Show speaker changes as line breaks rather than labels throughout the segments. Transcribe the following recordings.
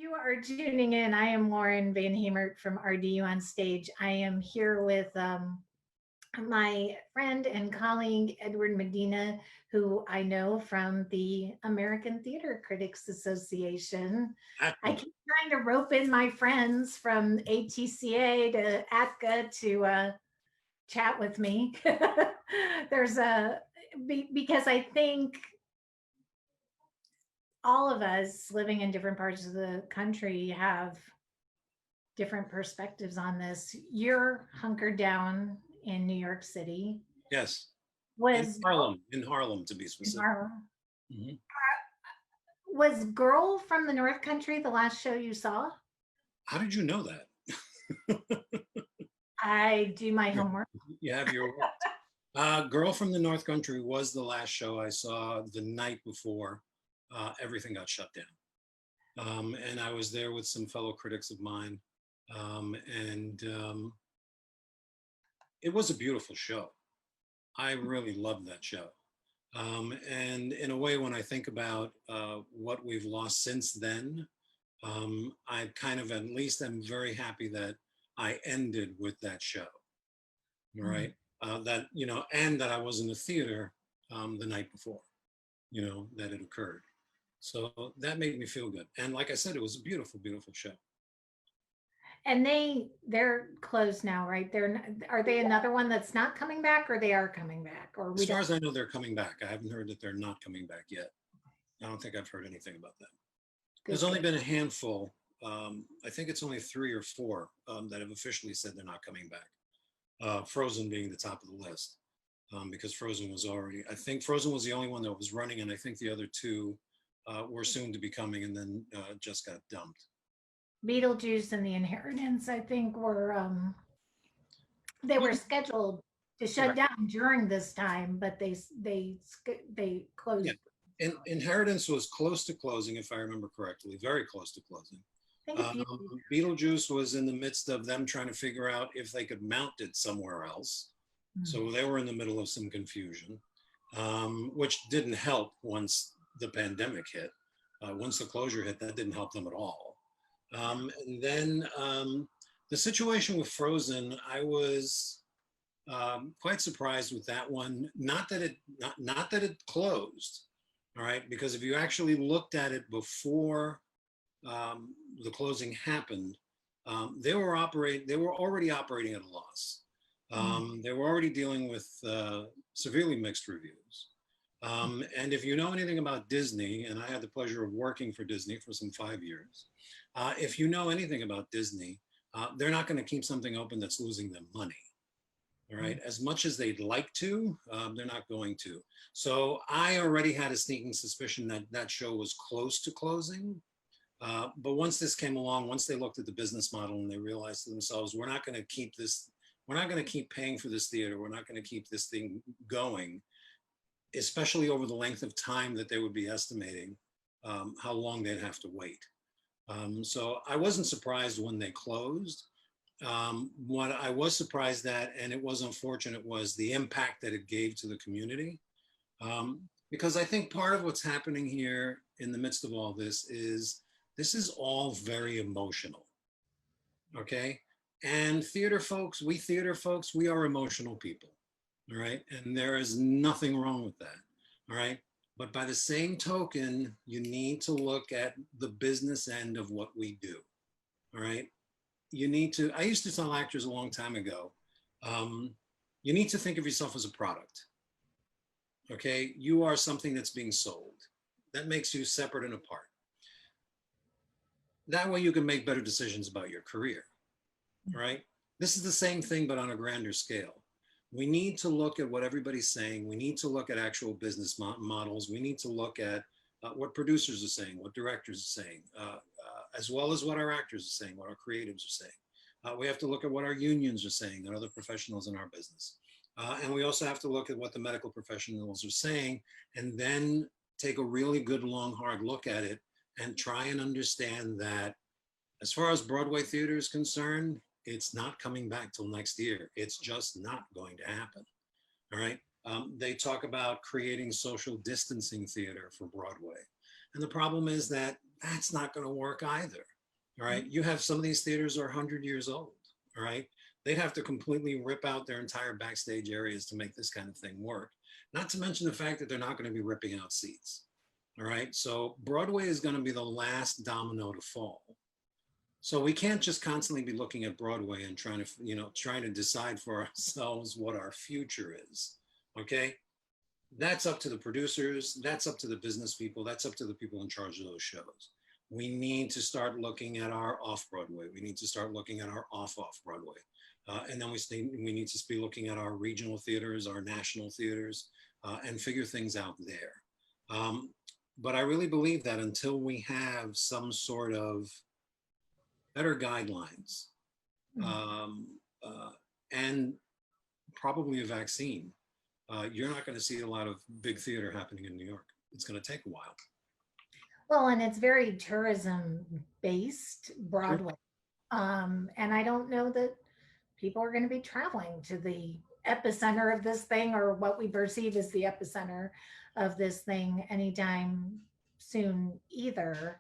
You are tuning in. I am Lauren Van Hemert from RDU on Stage. I am here with my friend and colleague Edward Medina, who I know from the American Theater Critics Association. I
Acme.
keep trying to rope in my friends from ATCA to ATCA to chat with me. There's a because I think all of us living in different parts of the country have different perspectives on this. You're hunkered down in New York City.
Yes,
Was
In Harlem to be specific.
Marla,
Mhm.
was Girl from the North Country the last show you saw?
How did you know that?
I do my
Yeah,
homework.
you have your right. Girl from the North Country was the last show I saw the night before everything got shut down. And I was there with some fellow critics of mine. And It was a beautiful show. I really loved that show. And in a way, when I think about what we've lost since then, I kind of at least am very happy that I ended with that show,
Mm.
right? That, and that I was in the theater the night before, that it occurred. So that made me feel good. And like I said, it was a beautiful, beautiful show.
And they're closed now, right? Are they another one that's not coming back, or they are coming back, or
As
we
far
don't?
as I know, they're coming back. I haven't heard that they're not coming back yet. I don't think I've heard anything about that. There's
Good,
only
good.
been a handful. I think it's only 3 or 4 that have officially said they're not coming back. Frozen being the top of the list, because Frozen was already, I think Frozen was the only one that was running, and I think the other two were soon to be coming and then just got dumped.
Beetlejuice and the Inheritance, I think, were they
Yeah,
were scheduled to shut
right.
down during this time, but they
Yeah.
closed.
Inheritance was close to closing, if I remember correctly, very close to closing.
I think a
Um,
few.
Beetlejuice was in the midst of them trying to figure out if they could mount it somewhere else.
Mm.
So they were in the middle of some confusion, which didn't help once the pandemic hit. Once the closure hit, that didn't help them at all. And then The situation with Frozen, I was quite surprised with that one. Not that it closed, all right, because if you actually looked at it before the closing happened, they were already operating at a loss.
Mm.
They were already dealing with severely mixed reviews. And if you know anything about Disney, and I had the pleasure of working for Disney for some 5 years, if you know anything about Disney, they're not going to keep something open that's losing them money. All right,
Mm.
as much as they'd like to, they're not going to. So I already had a sneaking suspicion that that show was close to closing. But once this came along, once they looked at the business model and they realized to themselves, we're not going to keep this, we're not going to keep paying for this theater, we're not going to keep this thing going, especially over the length of time that they would be estimating how long they'd have to wait. So I wasn't surprised when they closed. What I was surprised at, and it was unfortunate, was the impact that it gave to the community. Because I think part of what's happening here in the midst of all this is all very emotional. Okay. And theater folks, we are emotional people. All right. And there is nothing wrong with that. All right. But by the same token, you need to look at the business end of what we do. All right. I used to tell actors a long time ago, um, you need to think of yourself as a product. Okay. You are something that's being sold. That makes you separate and apart. That way you can make better decisions about your career. Right? This is the same thing, but on a grander scale. We need to look at what everybody's saying. We need to look at actual business models. We need to look at what producers are saying, what directors are saying, as well as what our actors are saying, what our creatives are saying. We have to look at what our unions are saying and other professionals in our business. And we also have to look at what the medical professionals are saying, and then take a really good, long, hard look at it and try and understand that as far as Broadway theater is concerned, it's not coming back till next year. It's just not going to happen. All right. They talk about creating social distancing theater for Broadway. And the problem is that that's not going to work either. All right. You have some of these theaters are 100 years old. All right. They'd have to completely rip out their entire backstage areas to make this kind of thing work. Not to mention the fact that they're not going to be ripping out seats. All right. So Broadway is going to be the last domino to fall. So we can't just constantly be looking at Broadway and trying to, trying to decide for ourselves what our future is. Okay. That's up to the producers. That's up to the business people. That's up to the people in charge of those shows. We need to start looking at our off Broadway. We need to start looking at our off Broadway. And then we need to be looking at our regional theaters, our national theaters, and figure things out there. But I really believe that until we have some sort of better guidelines um, uh, and probably a vaccine, you're not going to see a lot of big theater happening in New York. It's going to take a while.
Well, and it's very tourism based,
Sure.
Broadway. And I don't know that people are going to be traveling to the epicenter of this thing, or what we perceive as the epicenter of this thing, anytime soon either.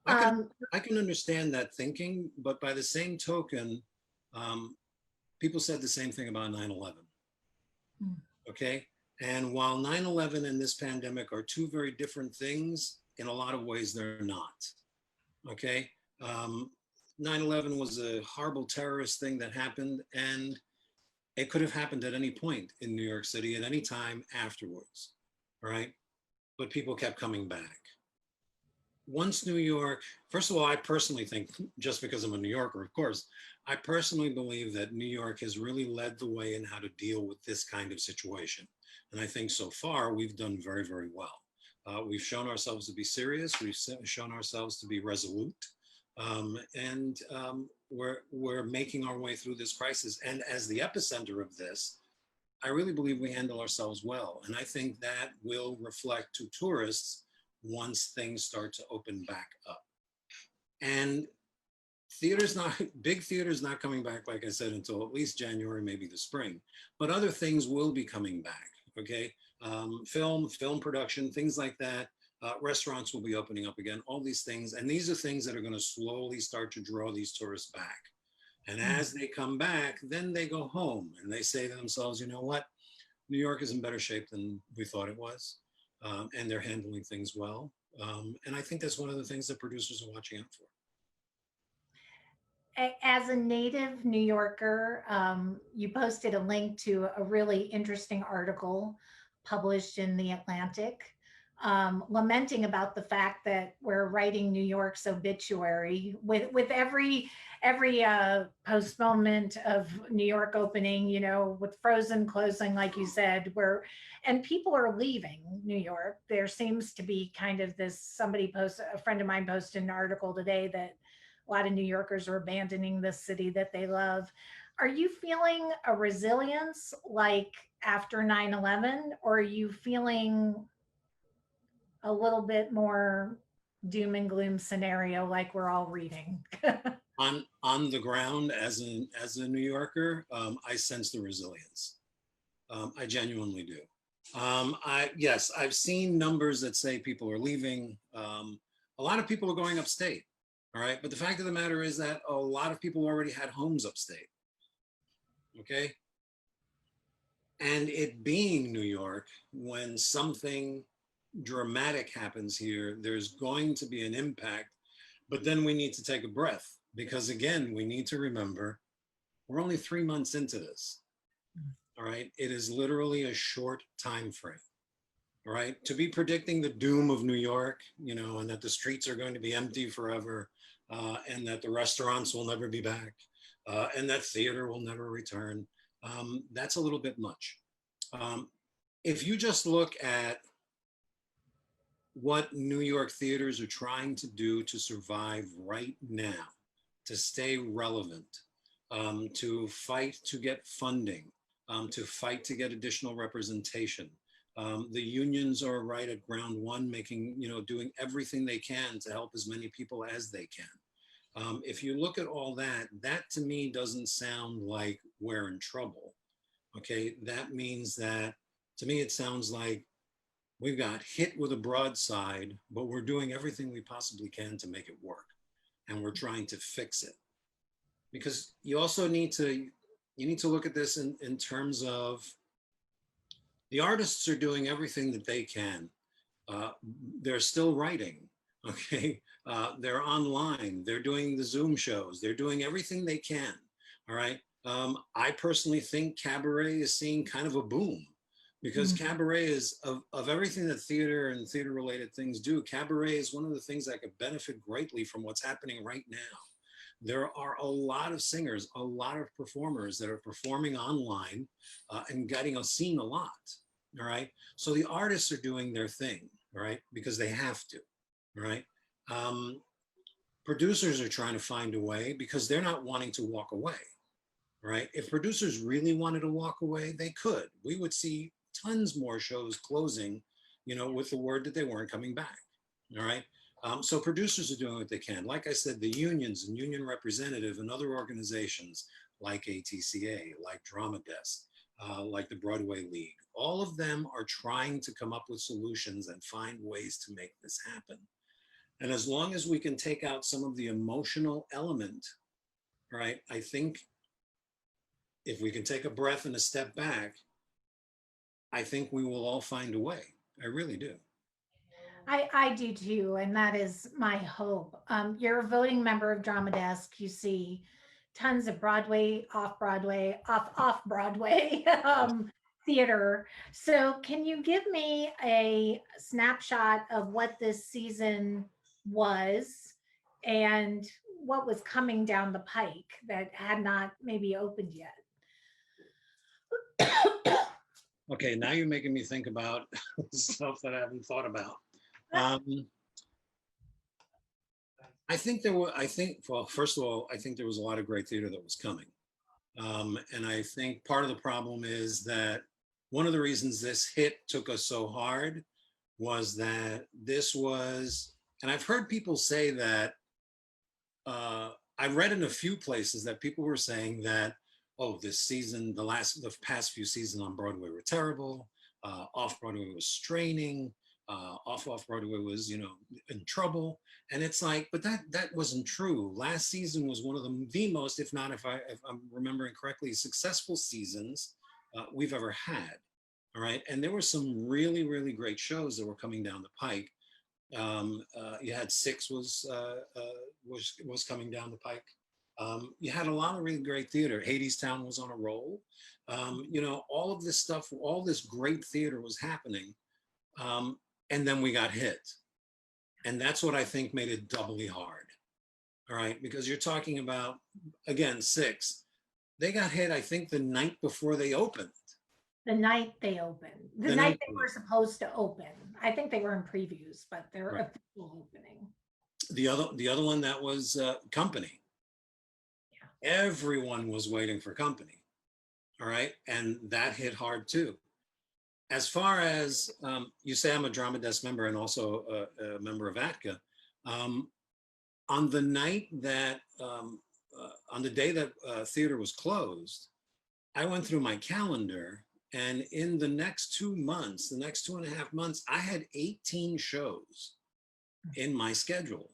I can
Um,
I can understand that thinking, but by the same token, um, people said the same thing about 9/11. Okay, and while 9/11 and this pandemic are two very different things, in a lot of ways they're not. Okay, 9/11 was a horrible terrorist thing that happened, and it could have happened at any point in New York City at any time afterwards, right? But people kept coming back. Once New York, first of all, I personally think, just because I'm a New Yorker, of course, I personally believe that New York has really led the way in how to deal with this kind of situation. And I think so far we've done very, very well. We've shown ourselves to be serious. We've shown ourselves to be resolute. And we're making our way through this crisis. And as the epicenter of this, I really believe we handle ourselves well. And I think that will reflect to tourists once things start to open back up. And theaters not big theaters not coming back, like I said, until at least January, maybe the spring. But other things will be coming back. Okay, film production, things like that. Restaurants will be opening up again. All these things, and these are things that are going to slowly start to draw these tourists back. And as they come back, then they go home and they say to themselves, you know what? New York is in better shape than we thought it was. And they're handling things well. And I think that's one of the things that producers are watching out for.
as a native New Yorker, you posted a link to a really interesting article published in the Atlantic, lamenting about the fact that we're writing New York's obituary with every postponement of New York opening. You know, with Frozen closing, like you said, where and people are leaving New York. There seems to be kind of this. A friend of mine posted an article today that a lot of New Yorkers are abandoning the city that they love. Are you feeling a resilience like after 9/11, or are you feeling a little bit more doom and gloom scenario like we're all reading?
On the ground, as a New Yorker, I sense the resilience. I genuinely do. Yes, I've seen numbers that say people are leaving. A lot of people are going upstate. All right. But the fact of the matter is that a lot of people already had homes upstate. Okay. And it being New York, when something dramatic happens here, there's going to be an impact. But then we need to take a breath because, again, we need to remember we're only 3 months into this. All right. It is literally a short time frame. All right. To be predicting the doom of New York, and that the streets are going to be empty forever, and that the restaurants will never be back, and that theater will never return. That's a little bit much. If you just look at what New York theaters are trying to do to survive right now, to stay relevant, to fight to get funding, to fight to get additional representation. The unions are right at ground one, doing everything they can to help as many people as they can. If you look at all that, that to me doesn't sound like we're in trouble. Okay, that means that to me it sounds like we've got hit with a broadside, but we're doing everything we possibly can to make it work. and we're trying to fix it. Because you also need to look at this in terms of the artists are doing everything that they can. Uh, they're still writing, okay? They're online, they're doing the Zoom shows, they're doing everything they can, all right? I personally think cabaret is seeing kind of a boom because
Mhm.
cabaret is, of everything that theater and theater related things do, cabaret is one of the things that could benefit greatly from what's happening right now. There are a lot of singers, a lot of performers that are performing online and getting seen a lot. All right. So the artists are doing their thing, right? Because they have to, right? Um, Producers are trying to find a way because they're not wanting to walk away, right? If producers really wanted to walk away, they could. We would see tons more shows closing, with the word that they weren't coming back. All right. So producers are doing what they can. Like I said, the unions and union representative and other organizations like ATCA, like Drama Desk, like the Broadway League, all of them are trying to come up with solutions and find ways to make this happen. And as long as we can take out some of the emotional element, right, I think if we can take a breath and a step back, I think we will all find a way. I really do.
I do too, and that is my hope. You're a voting member of Drama Desk. You see tons of Broadway, off Broadway theater. So, can you give me a snapshot of what this season was and what was coming down the pike that had not maybe opened yet?
Okay, now you're making me think about stuff that I haven't thought about. Um, well, first of all, I think there was a lot of great theater that was coming. And I think part of the problem is that one of the reasons this hit took us so hard was that this was, and I've heard people say that, I read in a few places that people were saying that, oh, this season, the past few seasons on Broadway were terrible. Off Broadway was straining. Off Broadway was, in trouble. And it's like, but that wasn't true. Last season was one of the most, if not, if I'm remembering correctly, successful seasons we've ever had. All right, and there were some really, really great shows that were coming down the pike. You had Six was coming down the pike. You had a lot of really great theater. Hadestown was on a roll. All of this stuff, all this great theater was happening, and then we got hit, and that's what I think made it doubly hard. All right, because you're talking about, again, Six. They got hit, I think, the night before they opened.
The night they opened, the
The
night
night,
they were supposed to open. I think they were in previews, but they're
right.
official opening.
The other one that was Company.
Yeah.
Everyone was waiting for Company. All right, and that hit hard too. As far as you say, I'm a Drama Desk member and also a member of ATCA. Um, on the night that, on the day that theater was closed, I went through my calendar, and in the next 2 months, the next 2.5 months, I had 18 shows in my schedule.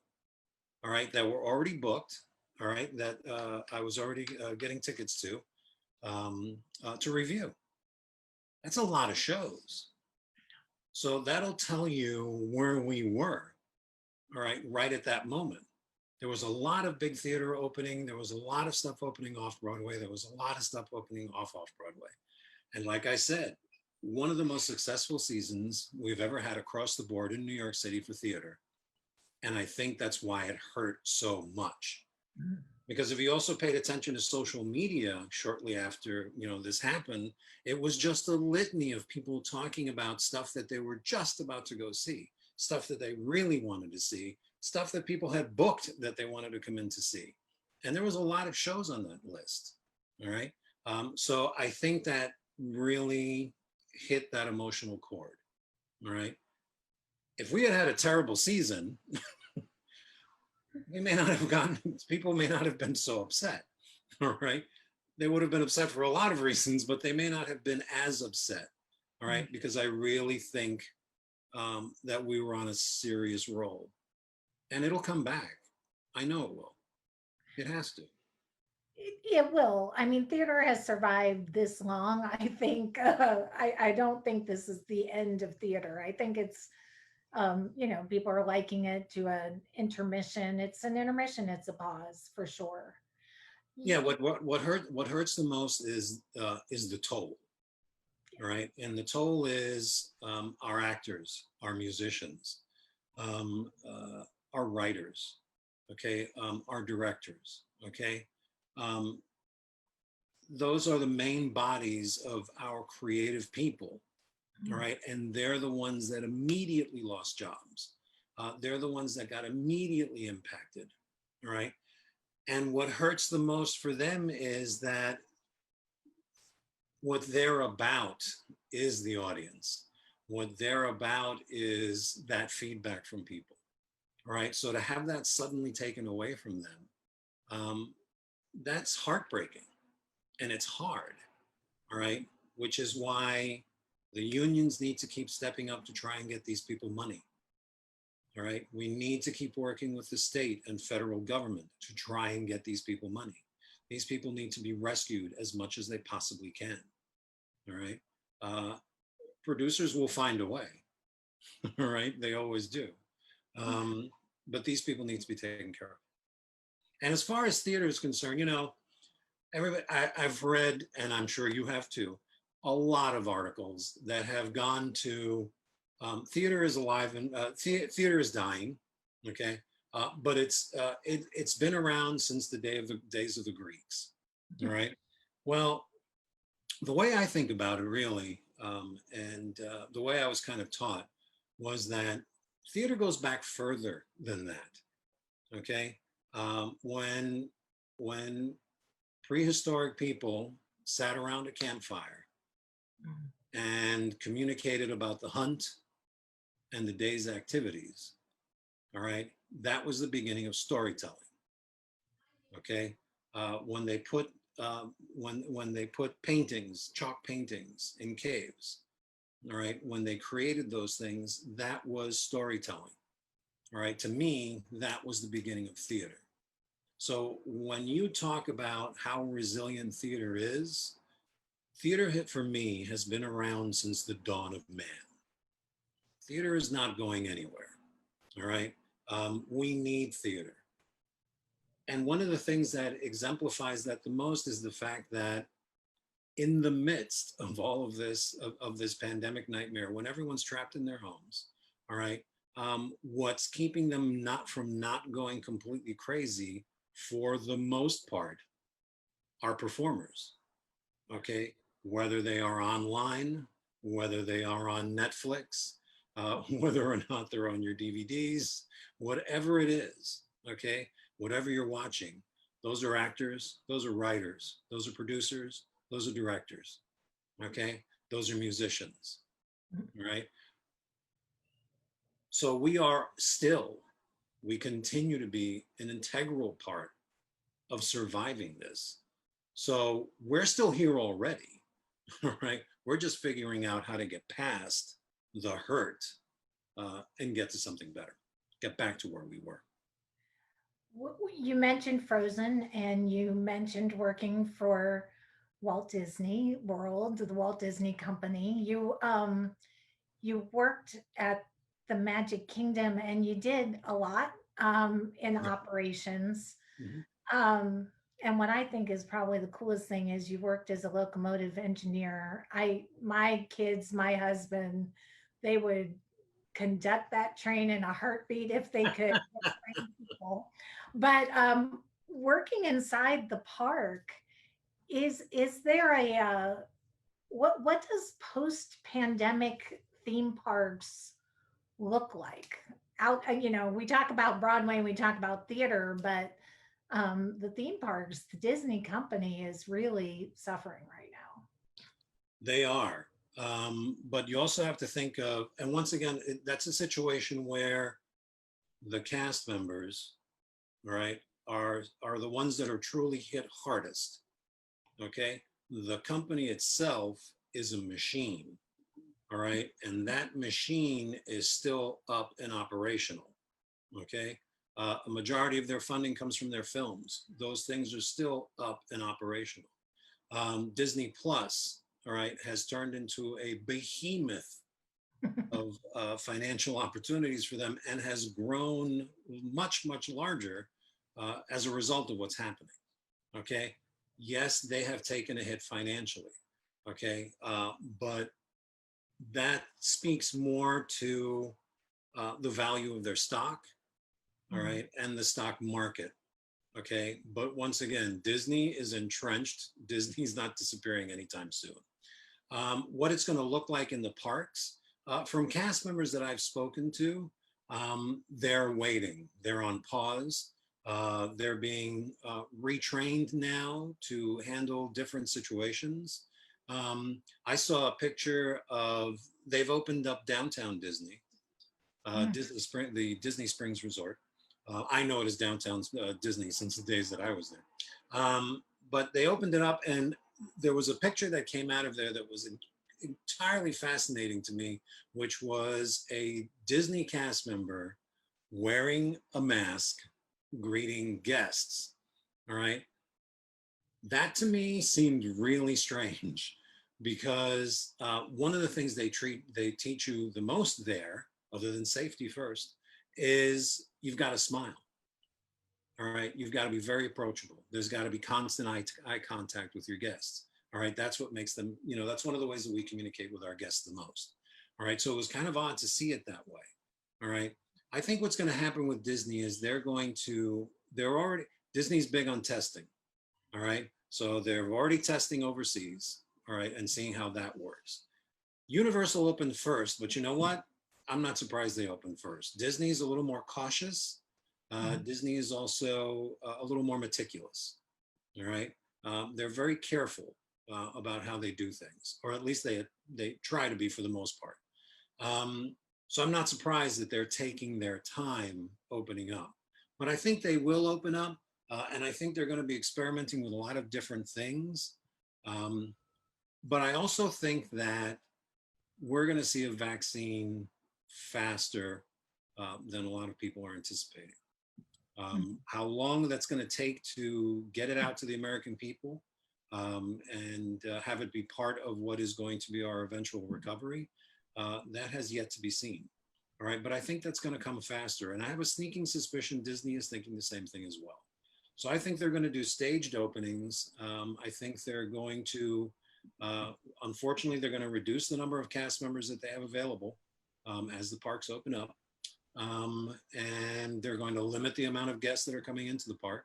All right, that were already booked. All right, that I was already getting tickets to review. That's a lot of shows. So that'll tell you where we were, all right at that moment. There was a lot of big theater opening. There was a lot of stuff opening off Broadway. There was a lot of stuff opening off Broadway. And like I said, one of the most successful seasons we've ever had across the board in New York City for theater. And I think that's why it hurt so much.
Mm.
Because if you also paid attention to social media shortly after this happened, it was just a litany of people talking about stuff that they were just about to go see, stuff that they really wanted to see, stuff that people had booked that they wanted to come in to see. And there was a lot of shows on that list. All right. So I think that really hit that emotional chord. All right. If we had had a terrible season, we may not have gotten, people may not have been so upset. All right. They would have been upset for a lot of reasons, but they may not have been as upset. All right. Because I really think that we were on a serious roll, and it'll come back. I know it will. It has to.
It will. I mean, theater has survived this long. I think, I don't think this is the end of theater. I think it's, people are liking it to an intermission. It's an intermission. It's a pause for sure.
Yeah, what hurts the most is the toll, right? And the toll is our actors, our musicians, our writers, okay, our directors, okay. Um, those are the main bodies of our creative people, all
Mm.
right, and they're the ones that immediately lost jobs. They're the ones that got immediately impacted, all right. And what hurts the most for them is that what they're about is the audience. What they're about is that feedback from people. All right. So to have that suddenly taken away from them, um, that's heartbreaking and it's hard. All right. Which is why the unions need to keep stepping up to try and get these people money. All right. We need to keep working with the state and federal government to try and get these people money. These people need to be rescued as much as they possibly can. All right. Uh, producers will find a way. All right. They always do. Um, but these people need to be taken care of. And as far as theater is concerned, everybody, I've read, and I'm sure you have too, a lot of articles that have gone to theater is alive and theater is dying. Okay. But it's been around since the days of the Greeks. All right. Well, the way I think about it, really, and the way I was kind of taught, was that theater goes back further than that. Okay, when prehistoric people sat around a campfire
Mm.
and communicated about the hunt and the day's activities, all right, that was the beginning of storytelling. Okay, when they put when they put paintings, chalk paintings in caves, all right, when they created those things, that was storytelling. All right, to me, that was the beginning of theater. So when you talk about how resilient theater is, theater hit for me has been around since the dawn of man. Theater is not going anywhere. All right, we need theater. And one of the things that exemplifies that the most is the fact that in the midst of all of this of this pandemic nightmare, when everyone's trapped in their homes, all right, what's keeping them not going completely crazy for the most part are performers. Okay, whether they are online, whether they are on Netflix, whether or not they're on your DVDs, whatever it is. Okay, whatever you're watching, those are actors, those are writers, those are producers, those are directors. Okay, those are musicians. Right. So we continue to be an integral part of surviving this. So we're still here already. All right. We're just figuring out how to get past the hurt and get to something better, get back to where we were.
You mentioned Frozen and you mentioned working for Walt Disney World, the Walt Disney Company. You worked at the Magic Kingdom and you did a lot in
Yeah.
operations.
Mhm.
Um, and what I think is probably the coolest thing is you worked as a locomotive engineer. My kids, my husband, they would conduct that train in a heartbeat if they could train people. But working inside the park, is there a what does post pandemic theme parks look like? Out, we talk about Broadway, we talk about theater, but the theme parks, the Disney company is really suffering right now.
They are. But you also have to think of, and once again, that's a situation where the cast members, right, are the ones that are truly hit hardest. Okay. The company itself is a machine. All right. And that machine is still up and operational. Okay. A majority of their funding comes from their films. Those things are still up and operational. Disney Plus, all right, has turned into a behemoth of financial opportunities for them and has grown much, much larger as a result of what's happening. Okay. Yes, they have taken a hit financially. Okay. But that speaks more to the value of their stock. All
Mhm.
right. And the stock market. Okay. But once again, Disney is entrenched. Disney's not disappearing anytime soon. What it's going to look like in the parks, from cast members that I've spoken to, they're waiting. They're on pause. They're being retrained now to handle different situations. I saw a picture of, they've opened up downtown Disney,
Mm.
the Disney Springs Resort. I know it as downtown Disney since the days that I was there. But they opened it up, and there was a picture that came out of there that was entirely fascinating to me, which was a Disney cast member wearing a mask, greeting guests. All right. That to me seemed really strange because one of the things they teach you the most there, other than safety first, is you've got to smile. All right. You've got to be very approachable. There's got to be constant eye contact with your guests. All right. That's what makes them, that's one of the ways that we communicate with our guests the most. All right. So it was kind of odd to see it that way. All right. I think what's going to happen with Disney is Disney's big on testing. All right. So they're already testing overseas. All right. And seeing how that works. Universal opened first, but you know what? I'm not surprised they opened first. Disney's a little more cautious.
Mhm.
Disney is also a little more meticulous. All right. They're very careful about how they do things, or at least they try to be for the most part. So I'm not surprised that they're taking their time opening up, but I think they will open up, and I think they're going to be experimenting with a lot of different things. Um, but I also think that we're going to see a vaccine faster than a lot of people are anticipating. How long that's going to take to get it out to the American people and have it be part of what is going to be our eventual recovery, that has yet to be seen. All right, but I think that's going to come faster. And I have a sneaking suspicion Disney is thinking the same thing as well. So I think they're going to do staged openings. I think they're going to, unfortunately, they're going to reduce the number of cast members that they have available as the parks open up. And they're going to limit the amount of guests that are coming into the park.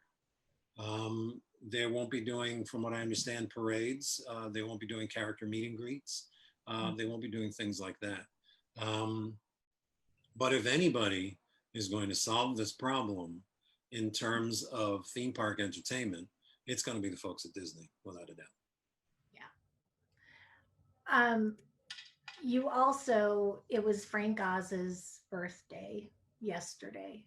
They won't be doing, from what I understand, parades. They won't be doing character meet and greets. They won't be doing things like that. But if anybody is going to solve this problem in terms of theme park entertainment, it's going to be the folks at Disney, without a doubt.
Yeah. Um, you also, it was Frank Oz's birthday yesterday.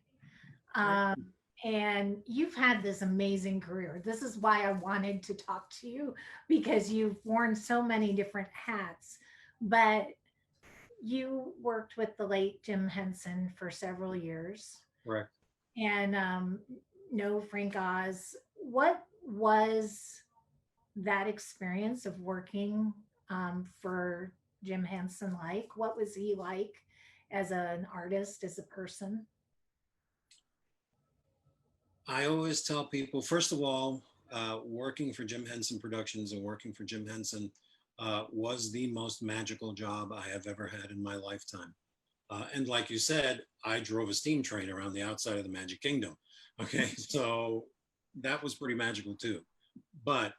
Right.
Um, and you've had this amazing career. This is why I wanted to talk to you because you've worn so many different hats. But you worked with the late Jim Henson for several years
Correct.
and know Frank Oz. What was that experience of working for Jim Henson like? What was he like as an artist, as a person?
I always tell people, first of all, working for Jim Henson Productions and working for Jim Henson was the most magical job I have ever had in my lifetime. And like you said, I drove a steam train around the outside of the Magic Kingdom. Okay, so that was pretty magical too. But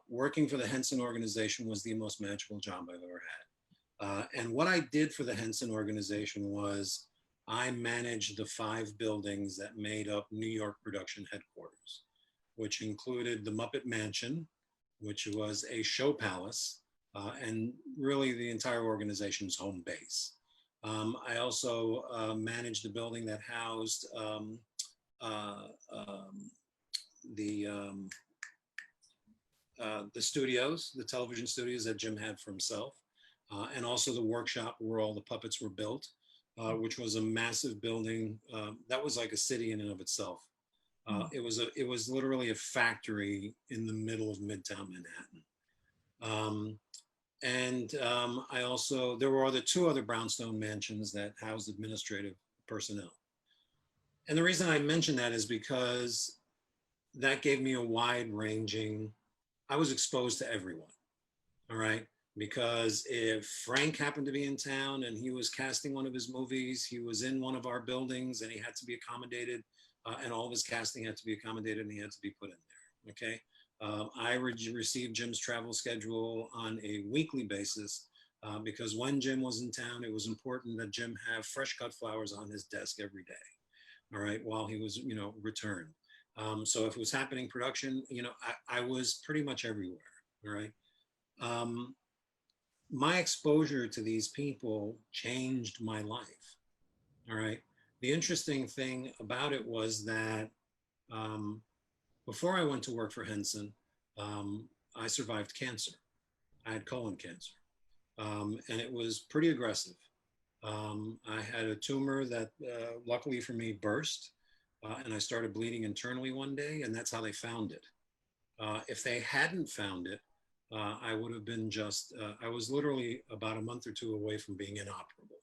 working for the Henson organization was the most magical job I've ever had. And what I did for the Henson organization was I managed the 5 buildings that made up New York production headquarters, which included the Muppet Mansion, which was a show palace, and really the entire organization's home base. I also managed a building that housed uh, um, the um, the studios, the television studios that Jim had for himself, and also the workshop where all the puppets were built. which was a massive building that was like a city in and of itself.
Mm.
It was literally a factory in the middle of Midtown Manhattan. Um, and I also there were two other brownstone mansions that housed administrative personnel. And the reason I mention that is because that gave me a wide ranging. I was exposed to everyone. All right. Because if Frank happened to be in town and he was casting one of his movies, he was in one of our buildings and he had to be accommodated, and all of his casting had to be accommodated and he had to be put in there. Okay. I received Jim's travel schedule on a weekly basis because when Jim was in town, it was important that Jim have fresh cut flowers on his desk every day. All right. While he was, returned. So if it was happening production, I was pretty much everywhere. All right. Um, my exposure to these people changed my life. All right. The interesting thing about it was that um, before I went to work for Henson, I survived cancer. I had colon cancer, and it was pretty aggressive. I had a tumor that, luckily for me, burst, and I started bleeding internally one day, and that's how they found it. If they hadn't found it, I would have been I was literally about a month or two away from being inoperable.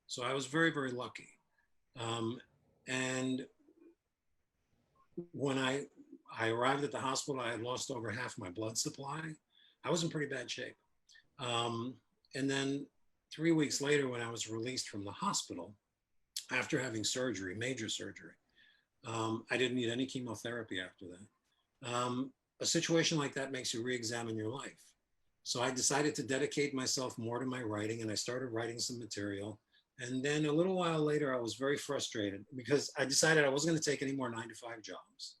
So I was very, very lucky. Um, and when I arrived at the hospital, I had lost over half my blood supply. I was in pretty bad shape. Um, and then 3 weeks later, when I was released from the hospital, after having surgery, major surgery, I didn't need any chemotherapy after that. A situation like that makes you re-examine your life. So I decided to dedicate myself more to my writing, and I started writing some material. And then a little while later, I was very frustrated because I decided I wasn't going to take any more 9 to 5 jobs,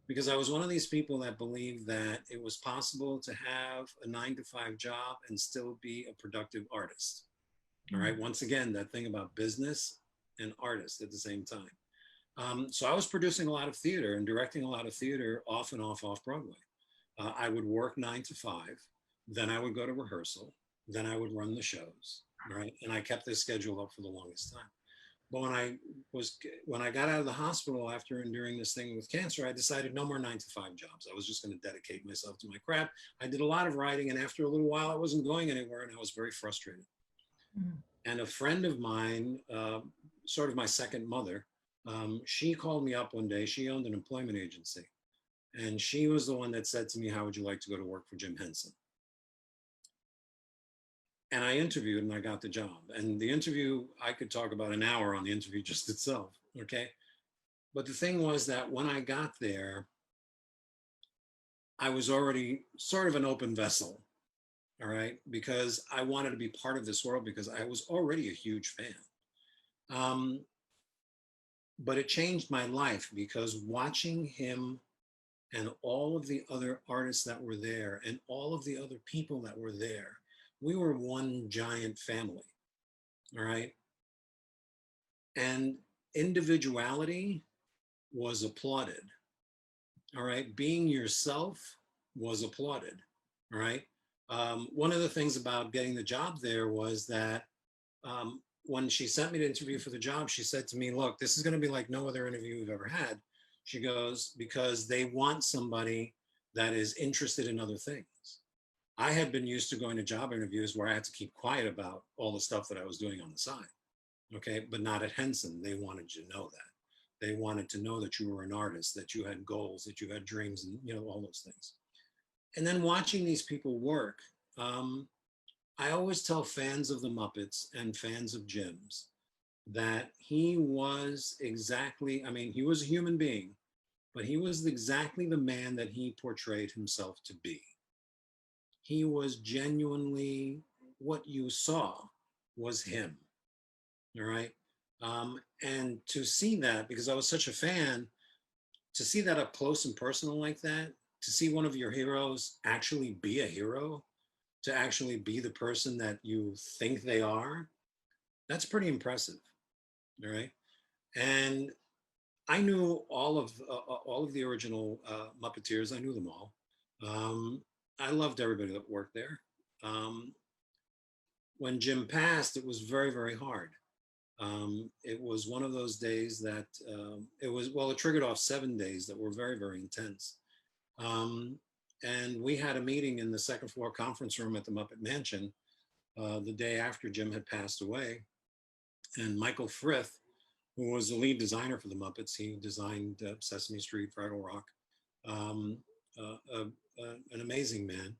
because I was one of these people that believed that it was possible to have a 9 to 5 job and still be a productive artist. All right.
Mm.
Once again, that thing about business and artist at the same time. So I was producing a lot of theater and directing a lot of theater off and off Broadway. I would work 9 to 5, then I would go to rehearsal, then I would run the shows, right? And I kept this schedule up for the longest time. But when I got out of the hospital after enduring this thing with cancer, I decided no more 9 to 5 jobs. I was just going to dedicate myself to my craft. I did a lot of writing, and after a little while, I wasn't going anywhere, and I was very frustrated.
Mm.
And a friend of mine, sort of my second mother, she called me up one day. She owned an employment agency. And she was the one that said to me, "How would you like to go to work for Jim Henson?" And I interviewed and I got the job. And the interview, I could talk about an hour on the interview just itself. Okay. But the thing was that when I got there, I was already sort of an open vessel. All right. Because I wanted to be part of this world because I was already a huge fan. Um, but it changed my life because watching him and all of the other artists that were there and all of the other people that were there, we were one giant family. All right. And individuality was applauded. All right. Being yourself was applauded. All right. One of the things about getting the job there was that when she sent me to interview for the job, she said to me, "Look, this is going to be like no other interview we've ever had." She goes, "Because they want somebody that is interested in other things." I had been used to going to job interviews where I had to keep quiet about all the stuff that I was doing on the side. Okay. But not at Henson. They wanted you to know that. They wanted to know that you were an artist, that you had goals, that you had dreams, and, all those things. And then watching these people work, um, I always tell fans of the Muppets and fans of Jim's that he was exactly, I mean, he was a human being, but he was exactly the man that he portrayed himself to be. He was genuinely what you saw was him. All right. And to see that, because I was such a fan, to see that up close and personal like that, to see one of your heroes actually be a hero, to actually be the person that you think they are, that's pretty impressive. All right. And I knew all of the original Muppeteers. I knew them all. Um, I loved everybody that worked there. Um, when Jim passed, it was very, very hard. It was one of those days that it triggered off 7 days that were very, very intense. Um, and we had a meeting in the second floor conference room at the Muppet Mansion the day after Jim had passed away. And Michael Frith, who was the lead designer for the Muppets, he designed Sesame Street, Fraggle Rock, um, an amazing man.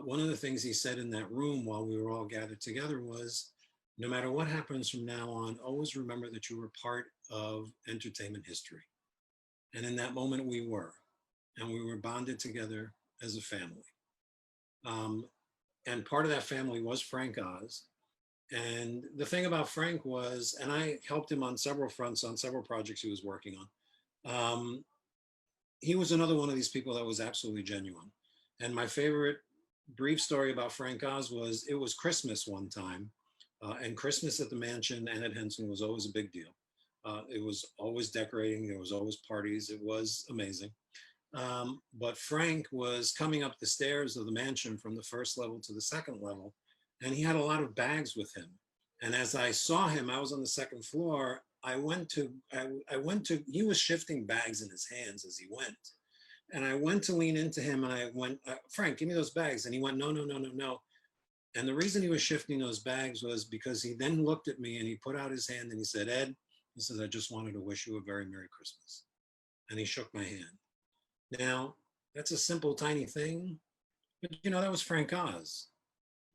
One of the things he said in that room while we were all gathered together was, no matter what happens from now on, always remember that you were part of entertainment history. And in that moment, we were. And we were bonded together as a family. Um, and part of that family was Frank Oz. And the thing about Frank was, and I helped him on several fronts, on several projects he was working on. He was another one of these people that was absolutely genuine. And my favorite brief story about Frank Oz was it was Christmas one time, and Christmas at the mansion and at Henson was always a big deal. It was always decorating, there was always parties, it was amazing. But Frank was coming up the stairs of the mansion from the first level to the second level, and he had a lot of bags with him. And as I saw him, I was on the second floor. I went to, he was shifting bags in his hands as he went. And I went to lean into him and I went, Frank, give me those bags. And he went, no, no, no, no, no. And the reason he was shifting those bags was because he then looked at me and he put out his hand and he said, Ed, he says, I just wanted to wish you a very Merry Christmas. And he shook my hand. Now, that's a simple, tiny thing, but that was Frank Oz.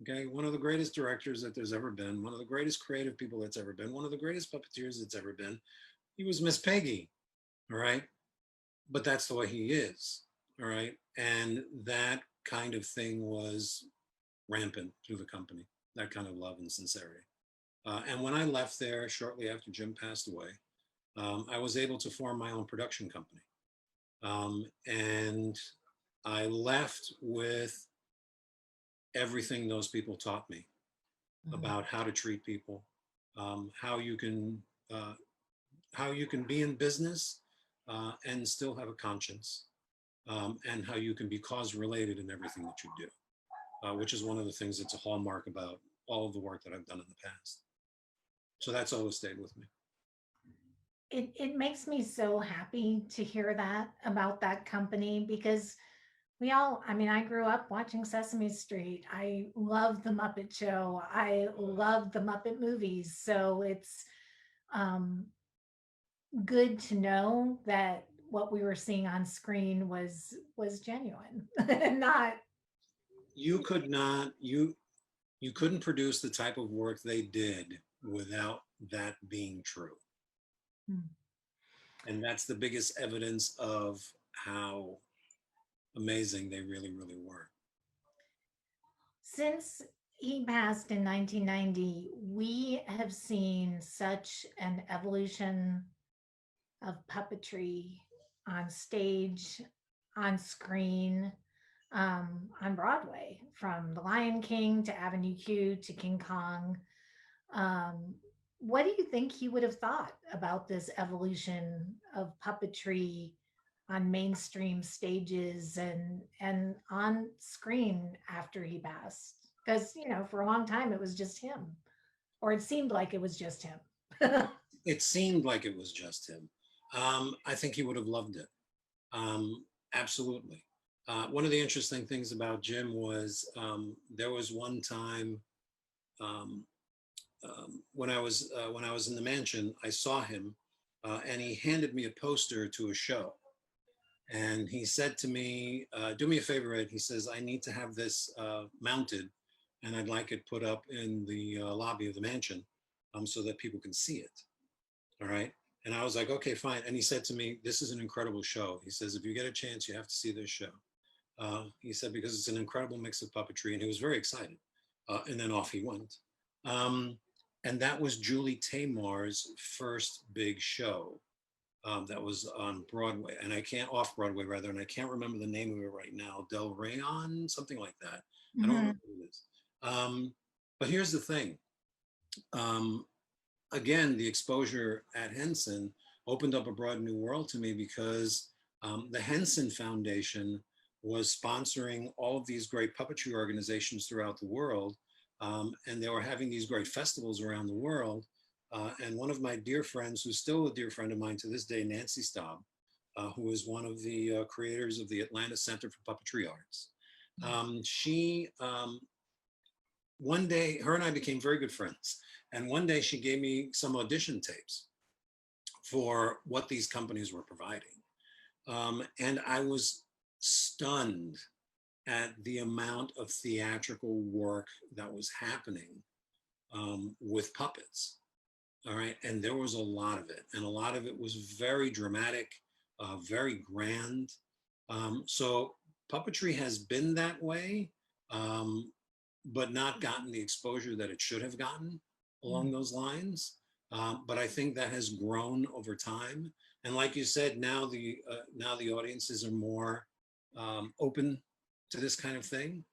Okay, one of the greatest directors that there's ever been, one of the greatest creative people that's ever been, one of the greatest puppeteers that's ever been. He was Miss Peggy, all right? But that's the way he is, all right? And that kind of thing was rampant through the company, that kind of love and sincerity. And when I left there shortly after Jim passed away, I was able to form my own production company. And I left with everything those people taught me about how to treat people, um, how you can uh, how you can be in business and still have a conscience, and how you can be cause related in everything that you do, which is one of the things that's a hallmark about all of the work that I've done in the past. So that's always stayed with me.
It makes me so happy to hear that about that company because we all, I mean, I grew up watching Sesame Street. I love the Muppet Show. I love the Muppet movies. So it's um, good to know that what we were seeing on screen was genuine, not.
You could not you couldn't produce the type of work they did without that being true.
Hmm.
And that's the biggest evidence of how amazing they really, really were.
Since he passed in 1990, we have seen such an evolution of puppetry on stage, on screen, on Broadway, from The Lion King to Avenue Q to King Kong. Um, what do you think he would have thought about this evolution of puppetry on mainstream stages and on screen after he passed? Because for a long time it was just him, or it seemed like it was just him.
It seemed like it was just him. I think he would have loved it. Um, Absolutely. One of the interesting things about Jim was there was one time um, when I was in the mansion, I saw him, and he handed me a poster to a show, and he said to me, "Do me a favor, Ed." He says, "I need to have this mounted, and I'd like it put up in the lobby of the mansion, so that people can see it." All right. And I was like, okay, fine. And he said to me, "This is an incredible show." He says, "If you get a chance, you have to see this show." He said, because it's an incredible mix of puppetry. And he was very excited. And then off he went. Um, and that was Julie Tamar's first big show that was on Broadway. And I can't, off Broadway rather, and I can't remember the name of it right now. Del Rayon, something like that. I don't remember
Mhm.
what it is. But here's the thing. Um, Again, the exposure at Henson opened up a broad new world to me because the Henson Foundation was sponsoring all of these great puppetry organizations throughout the world. And they were having these great festivals around the world. And one of my dear friends, who's still a dear friend of mine to this day, Nancy Staub, who is one of the creators of the Atlanta Center for Puppetry Arts. She one day, her and I became very good friends. And one day she gave me some audition tapes for what these companies were providing. And I was stunned at the amount of theatrical work that was happening with puppets. All right. And there was a lot of it. And a lot of it was very dramatic, very grand. So puppetry has been that way, but not gotten the exposure that it should have gotten along those lines. But I think that has grown over time. And like you said, now the audiences are more open to this kind of thing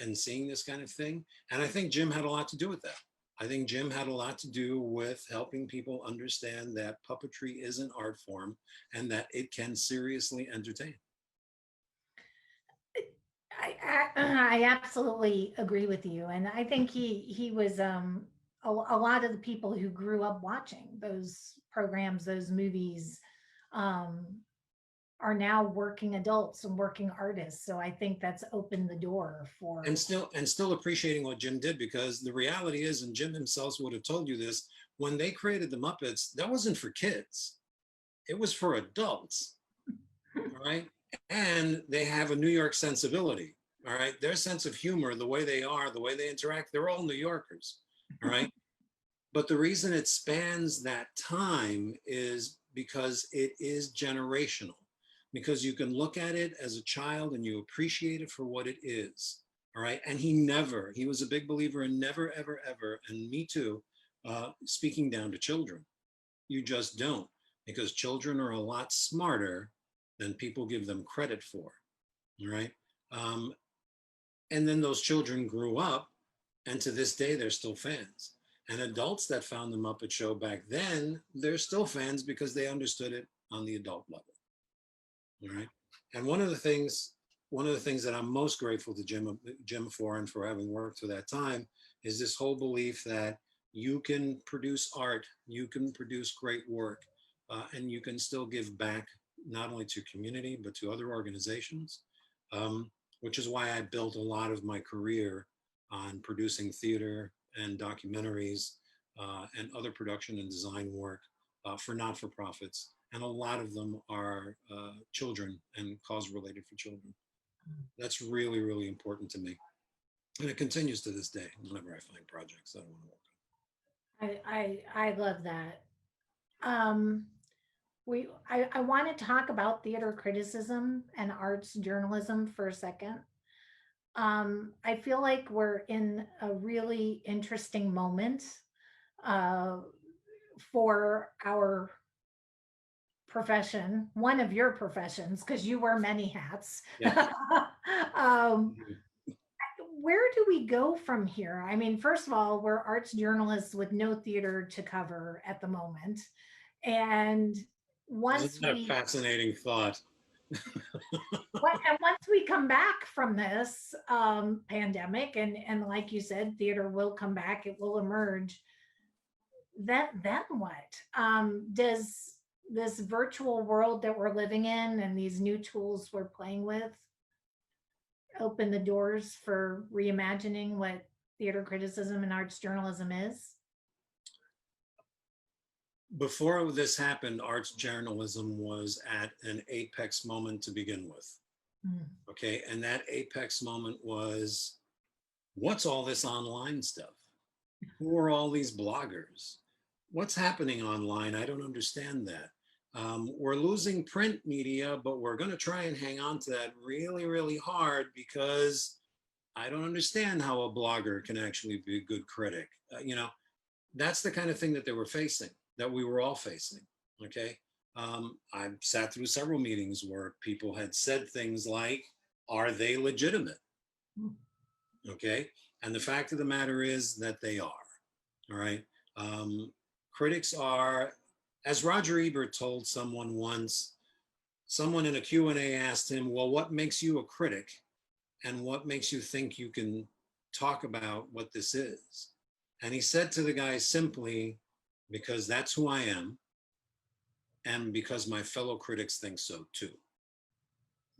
and seeing this kind of thing. And I think Jim had a lot to do with that. I think Jim had a lot to do with helping people understand that puppetry is an art form and that it can seriously entertain.
I absolutely agree with you, and I think he was a lot of the people who grew up watching those programs, those movies, um, are now working adults and working artists. So I think that's opened the door for.
And still appreciating what Jim did, because the reality is, and Jim himself would have told you this, when they created the Muppets, that wasn't for kids. It was for adults. All right. And they have a New York sensibility. All right. Their sense of humor, the way they are, the way they interact, they're all New Yorkers. All right. But the reason it spans that time is because it is generational, because you can look at it as a child and you appreciate it for what it is. All right. And he was a big believer in never, ever, ever, and me too, speaking down to children. You just don't, because children are a lot smarter than people give them credit for. All right. Um, and then those children grew up, and to this day, they're still fans. And adults that found the Muppet Show back then, they're still fans because they understood it on the adult level. All right. And one of the things that I'm most grateful to Jim for, and for having worked for that time, is this whole belief that you can produce art, you can produce great work, and you can still give back not only to community but to other organizations, which is why I built a lot of my career on producing theater and documentaries and other production and design work for not-for-profits. And a lot of them are children and cause related for children. That's really, really important to me. And it continues to this day whenever I find projects that I want to work
I love that. Um, I want to talk about theater criticism and arts journalism for a second. I feel like we're in a really interesting moment uh, for our profession, one of your professions, because you wear many hats.
on.
um,
Yeah.
where do we go from here? I mean, first of all, we're arts journalists with no theater to cover at the moment. And
Isn't
once
that a
we
fascinating thought?
and once we come back from this pandemic, and like you said, theater will come back, it will emerge. Then what? Does this virtual world that we're living in and these new tools we're playing with open the doors for reimagining what theater criticism and arts journalism is?
Before this happened, arts journalism was at an apex moment to begin with.
Mm.
Okay. And that apex moment was, what's all this online stuff? Who are all these bloggers? What's happening online? I don't understand that. We're losing print media, but we're going to try and hang on to that really, really hard, because I don't understand how a blogger can actually be a good critic. That's the kind of thing that they were facing, that we were all facing. Okay. I've sat through several meetings where people had said things like, are they legitimate?
Mm.
Okay. And the fact of the matter is that they are. All right. Critics are, as Roger Ebert told someone once, someone in a Q&A asked him, well, what makes you a critic? And what makes you think you can talk about what this is? And he said to the guy simply, because that's who I am, and because my fellow critics think so too.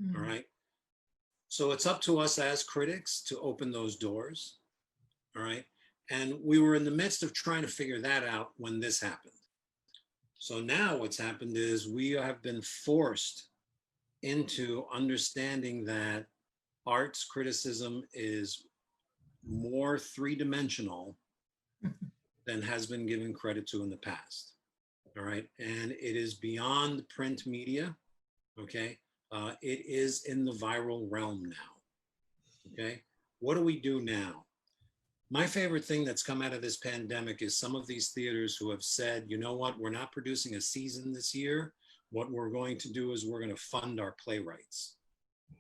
All
Mm.
right. So it's up to us as critics to open those doors. All right. And we were in the midst of trying to figure that out when this happened. So now what's happened is we have been forced into understanding that arts criticism is more three-dimensional than has been given credit to in the past. All right. And it is beyond print media. Okay. It is in the viral realm now. Okay. What do we do now? My favorite thing that's come out of this pandemic is some of these theaters who have said, you know what, we're not producing a season this year. What we're going to do is we're going to fund our playwrights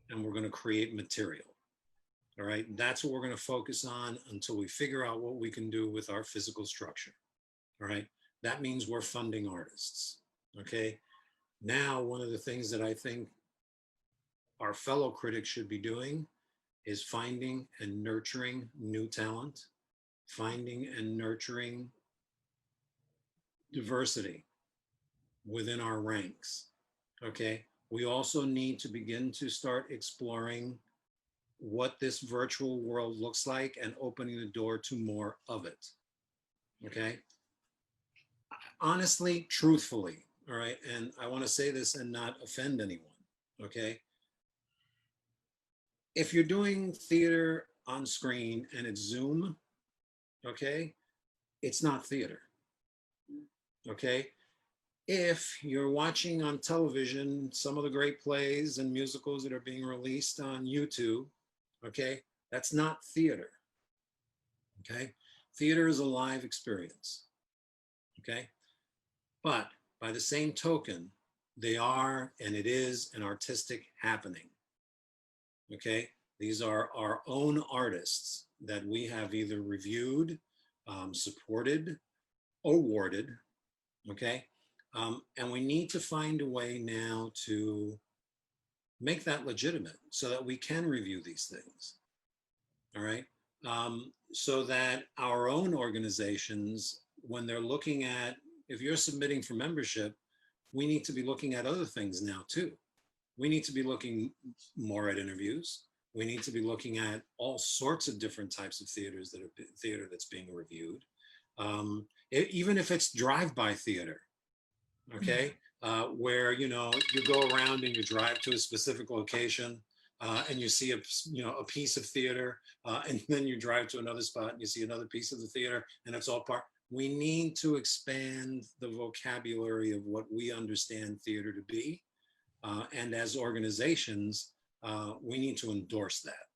and we're going to create material. All right. That's what we're going to focus on until we figure out what we can do with our physical structure. All right. That means we're funding artists. Okay. Now, one of the things that I think our fellow critics should be doing is finding and nurturing new talent, finding and nurturing diversity within our ranks. Okay. We also need to begin to start exploring what this virtual world looks like and opening the door to more of it. Okay. Honestly, truthfully, all right. And I want to say this and not offend anyone. Okay. If you're doing theater on screen and it's Zoom, okay, it's not theater. Okay. If you're watching on television some of the great plays and musicals that are being released on YouTube, okay, that's not theater. Okay. Theater is a live experience. Okay. But by the same token, they are and it is an artistic happening. Okay. These are our own artists that we have either reviewed, supported, awarded. Okay. And we need to find a way now to make that legitimate so that we can review these things. All right. So that our own organizations, when they're looking at, if you're submitting for membership, we need to be looking at other things now too. We need to be looking more at interviews. We need to be looking at all sorts of different types of theaters that are theater that's being reviewed. Even if it's drive-by theater, okay, where you know you go around and you drive to a specific location and you see a piece of theater, and then you drive to another spot and you see another piece of the theater, and it's all part. We need to expand the vocabulary of what we understand theater to be, and as organizations, we need to endorse that.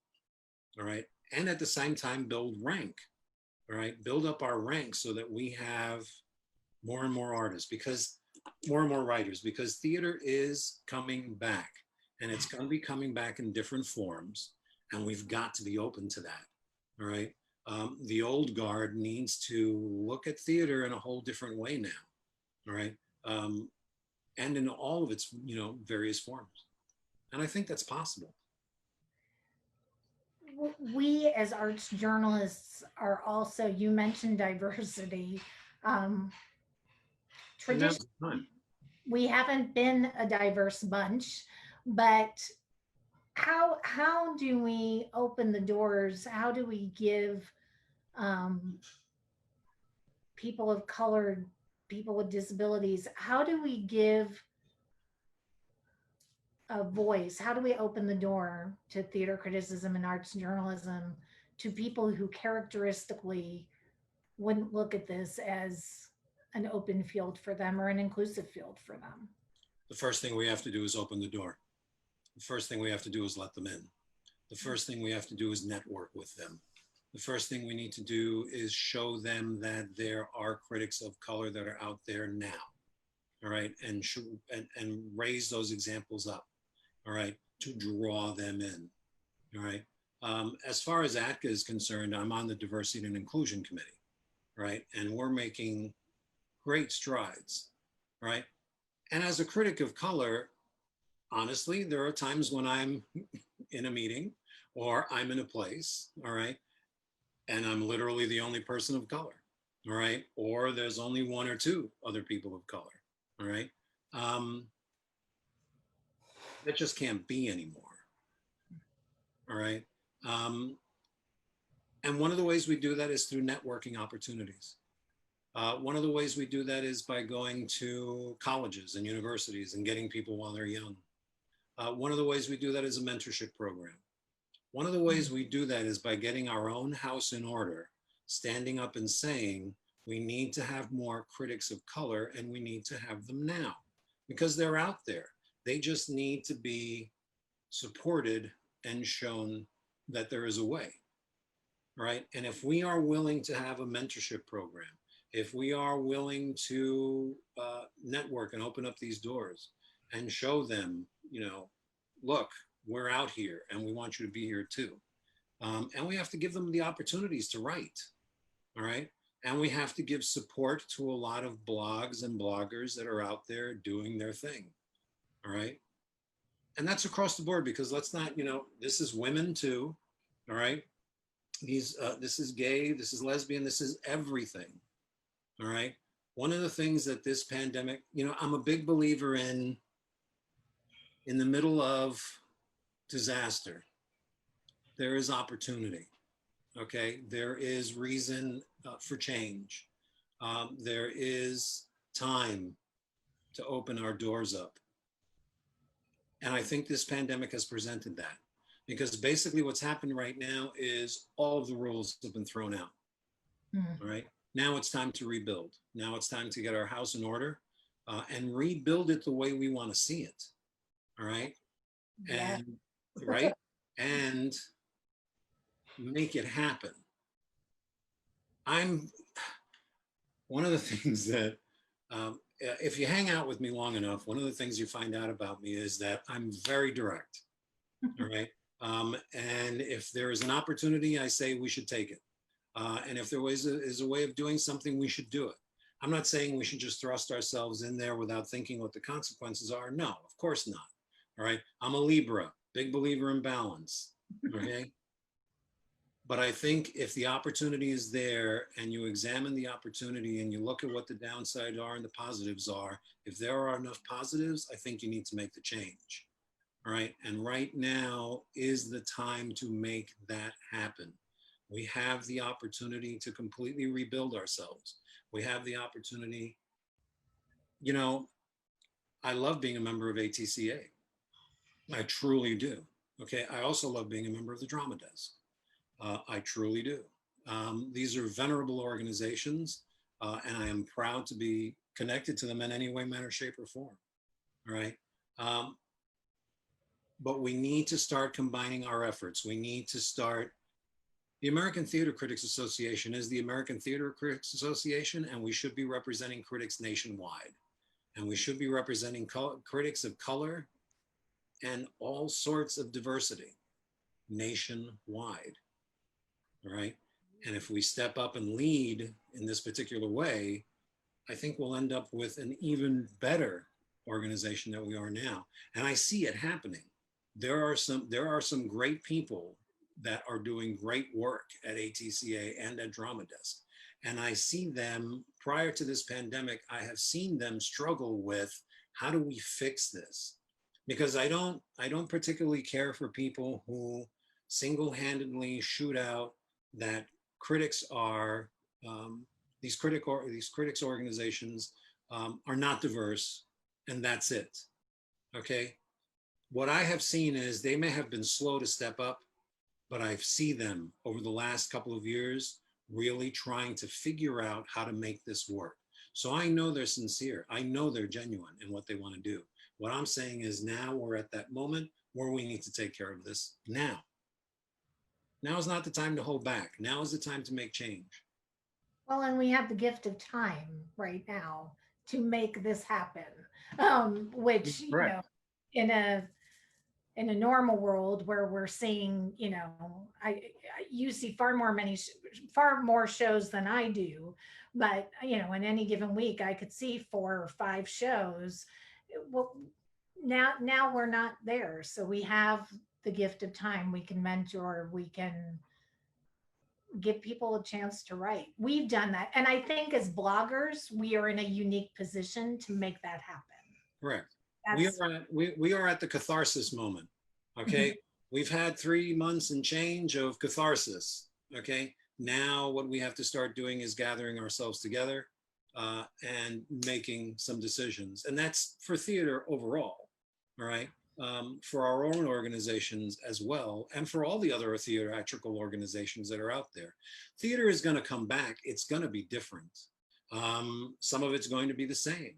All right, and at the same time, build rank. All right, build up our ranks so that we have more and more artists, because more and more writers, because theater is coming back, and it's going to be coming back in different forms, and we've got to be open to that. All right. The old guard needs to look at theater in a whole different way now. All right. And in all of its various forms, and I think that's possible.
We as arts journalists are also, you mentioned diversity. Um,
And that was
Traditionally,
fun.
we haven't been a diverse bunch, but how do we open the doors? How do we give um, people of color, people with disabilities, how do we give a voice? How do we open the door to theater criticism and arts journalism to people who characteristically wouldn't look at this as an open field for them or an inclusive field for them?
The first thing we have to do is open the door. The first thing we have to do is let them in. The first thing we have to do is network with them. The first thing we need to do is show them that there are critics of color that are out there now. All right. And raise those examples up. All right. To draw them in. All right. As far as ATCA is concerned, I'm on the Diversity and Inclusion Committee. Right. And we're making great strides. Right. And as a critic of color, honestly, there are times when I'm in a meeting or I'm in a place, all right, and I'm literally the only person of color. all right, or there's only one or two other people of color, all right. Um, that just can't be anymore, all right. Um, and one of the ways we do that is through networking opportunities. One of the ways we do that is by going to colleges and universities and getting people while they're young. One of the ways we do that is a mentorship program. One of the ways we do that is by getting our own house in order, standing up and saying, we need to have more critics of color and we need to have them now because they're out there. They just need to be supported and shown that there is a way, right? And if we are willing to have a mentorship program, if we are willing to network and open up these doors and show them, look, we're out here and we want you to be here too. And we have to give them the opportunities to write, all right? And we have to give support to a lot of blogs and bloggers that are out there doing their thing, all right? And that's across the board because let's not, this is women too, all right? This is gay, this is lesbian, this is everything, all right? One of the things that this pandemic, I'm a big believer in the middle of disaster, there is opportunity. Okay, there is reason for change. There is time to open our doors up. And I think this pandemic has presented that because basically what's happened right now is all of the rules have been thrown out.
Mm.
All right. Now it's time to rebuild. Now it's time to get our house in order and rebuild it the way we want to see it. All right.
Yeah.
And right. And make it happen. I'm one of the things that, if you hang out with me long enough, one of the things you find out about me is that I'm very direct. All right. And if there is an opportunity, I say we should take it. And if there is a way of doing something, we should do it. I'm not saying we should just thrust ourselves in there without thinking what the consequences are. No, of course not. All right. I'm a Libra, big believer in balance. Okay. But I think if the opportunity is there and you examine the opportunity and you look at what the downsides are and the positives are, if there are enough positives, I think you need to make the change. All right. And right now is the time to make that happen. We have the opportunity to completely rebuild ourselves. We have the opportunity. You know, I love being a member of ATCA. I truly do. Okay. I also love being a member of the Drama Desk. I truly do. These are venerable organizations, and I am proud to be connected to them in any way, manner, shape, or form. All right. Um, but we need to start combining our efforts. We need to start. The American Theater Critics Association is the American Theater Critics Association, and we should be representing critics nationwide. And we should be representing critics of color and all sorts of diversity nationwide. All right. And if we step up and lead in this particular way, I think we'll end up with an even better organization than we are now. And I see it happening. There are some great people that are doing great work at ATCA and at Drama Desk. And I see them prior to this pandemic, I have seen them struggle with how do we fix this? Because I don't particularly care for people who single-handedly shoot out that critics are these critics organizations are not diverse, and that's it. Okay, what I have seen is they may have been slow to step up, but I see them over the last couple of years really trying to figure out how to make this work. So I know they're sincere. I know they're genuine in what they want to do. What I'm saying is now we're at that moment where we need to take care of this now. Now is not the time to hold back. Now is the time to make change.
Well, and we have the gift of time right now to make this happen. Which,
Correct.
in a normal world where we're seeing, you see far more shows than I do, but in any given week I could see 4 or 5 shows. Well, now we're not there, so we have the gift of time. We can mentor, we can give people a chance to write. We've done that. And I think as bloggers, we are in a unique position to make that happen.
Correct.
That's
We are at the catharsis moment. Okay. We've had 3 months and change of catharsis. Okay. Now what we have to start doing is gathering ourselves together and making some decisions. And that's for theater overall. All right. For our own organizations as well, and for all the other theatrical organizations that are out there. Theater is going to come back. It's going to be different. Some of it's going to be the same.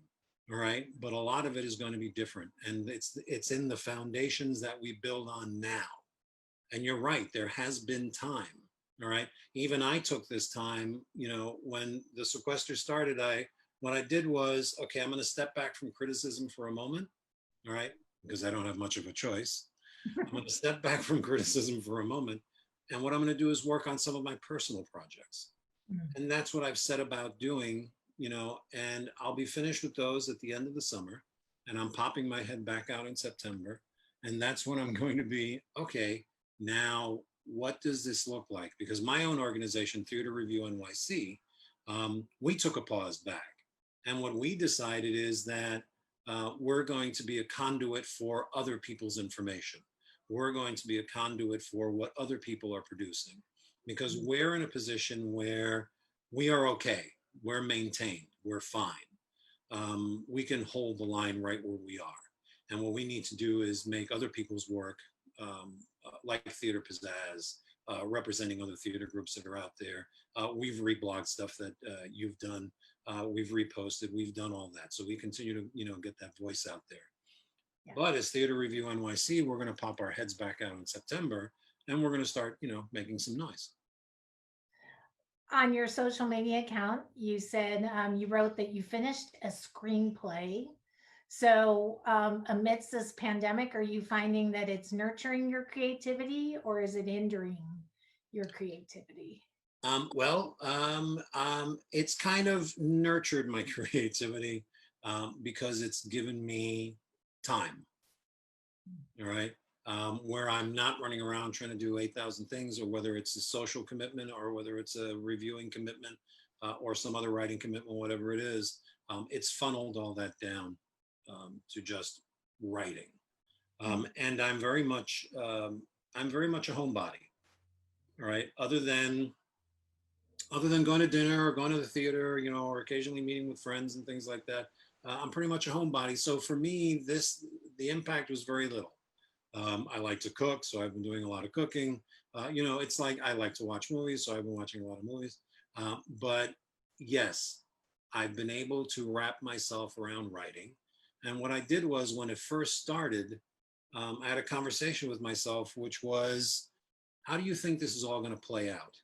All right, but a lot of it is going to be different, and it's in the foundations that we build on now. And you're right, there has been time. All right, even I took this time. When the sequester started, what I did was, okay, I'm going to step back from criticism for a moment. All right, because I don't have much of a choice. I'm going to step back from criticism for a moment, and what I'm going to do is work on some of my personal projects. And that's what I've set about doing, and I'll be finished with those at the end of the summer. And I'm popping my head back out in September. And that's when I'm going to be, okay, now what does this look like? Because my own organization, Theater Review NYC, we took a pause back. And what we decided is that we're going to be a conduit for other people's information. We're going to be a conduit for what other people are producing, because we're in a position where we are okay, we're maintained, we're fine. We can hold the line right where we are. And what we need to do is make other people's work, like Theater Pizzazz, representing other theater groups that are out there. We've reblogged stuff that you've done. We've reposted. We've done all that. So we continue to, get that voice out there. Yeah. But as Theater Review NYC, we're going to pop our heads back out in September, and we're going to start, making some noise.
On your social media account, you said you wrote that you finished a screenplay. So, amidst this pandemic, are you finding that it's nurturing your creativity or is it hindering your creativity?
It's kind of nurtured my creativity because it's given me time. All right. Where I'm not running around trying to do 8,000 things, or whether it's a social commitment or whether it's a reviewing commitment or some other writing commitment, whatever it is, it's funneled all that down to just writing. And I'm very much a homebody. All right. Other than going to dinner or going to the theater, or occasionally meeting with friends and things like that, I'm pretty much a homebody. So for me, the impact was very little. I like to cook, so I've been doing a lot of cooking. It's like I like to watch movies, so I've been watching a lot of movies. But yes, I've been able to wrap myself around writing. And what I did was, when it first started, I had a conversation with myself, which was, how do you think this is all going to play out?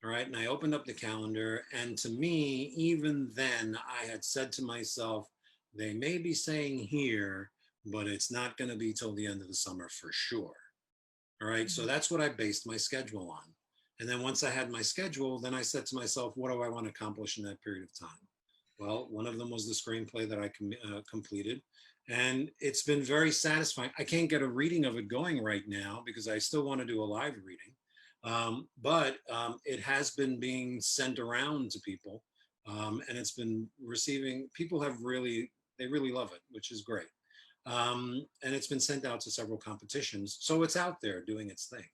All right. And I opened up the calendar. And to me, even then, I had said to myself, they may be saying here, but it's not going to be till the end of the summer for sure. All right. So that's what I based my schedule on. And then once I had my schedule, then I said to myself, what do I want to accomplish in that period of time? Well, one of them was the screenplay that I completed. And it's been very satisfying. I can't get a reading of it going right now because I still want to do a live reading. But it has been being sent around to people. And it's been receiving, they really love it, which is great. And it's been sent out to several competitions. So it's out there doing its thing.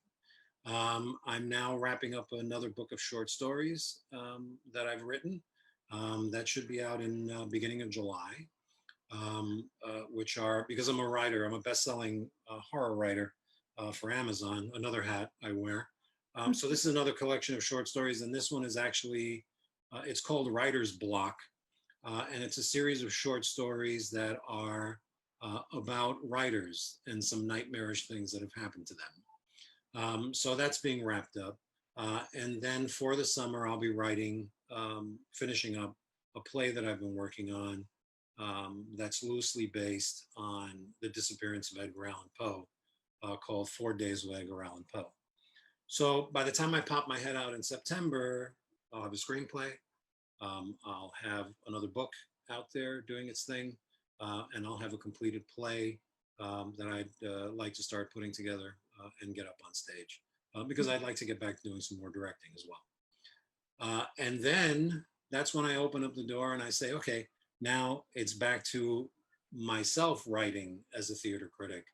I'm now wrapping up another book of short stories that I've written. That should be out in beginning of July, which are, because I'm a writer, I'm a best-selling horror writer for Amazon, another hat I wear. So this is another collection of short stories, and this one is actually, it's called Writer's Block, and it's a series of short stories that are about writers and some nightmarish things that have happened to them. So that's being wrapped up. And then for the summer, I'll be writing, finishing up a play that I've been working on that's loosely based on the disappearance of Edgar Allan Poe, called 4 Days with Edgar Allan Poe. So by the time I pop my head out in September, I'll have a screenplay. I'll have another book out there doing its thing, and I'll have a completed play that I'd like to start putting together and get up on stage. because I'd like to get back to doing some more directing as well. And then that's when I open up the door and I say, okay, now it's back to myself writing as a theater critic.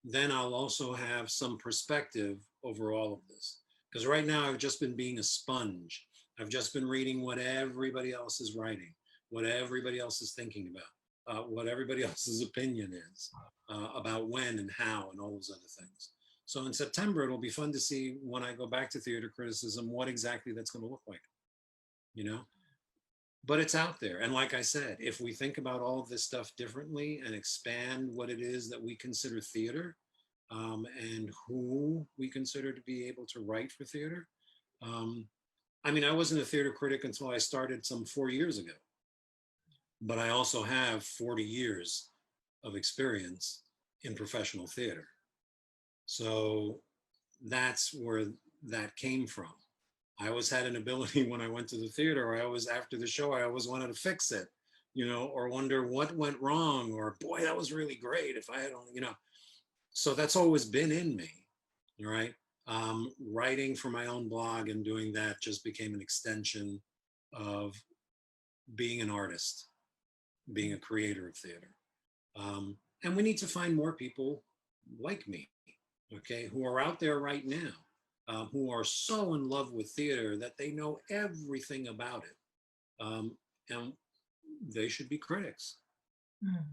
Then I'll also have some perspective over all of this. Because right now I've just been being a sponge. I've just been reading what everybody else is writing, what everybody else is thinking about, what everybody else's opinion is about when and how and all those other things. So in September, it'll be fun to see when I go back to theater criticism, what exactly that's going to look like, you know? But it's out there. And like I said, if we think about all of this stuff differently and expand what it is that we consider theater, and who we consider to be able to write for theater. I mean, I wasn't a theater critic until I started some 4 years ago, but I also have 40 years of experience in professional theater. So that's where that came from. I always had an ability when I went to the theater, or I always, after the show, I always wanted to fix it, you know, or wonder what went wrong, or boy, that was really great if I had only, you know. So that's always been in me, right? Writing for my own blog and doing that just became an extension of being an artist, being a creator of theater. And we need to find more people like me, okay, who are out there right now, who are so in love with theater that they know everything about it. And they should be critics.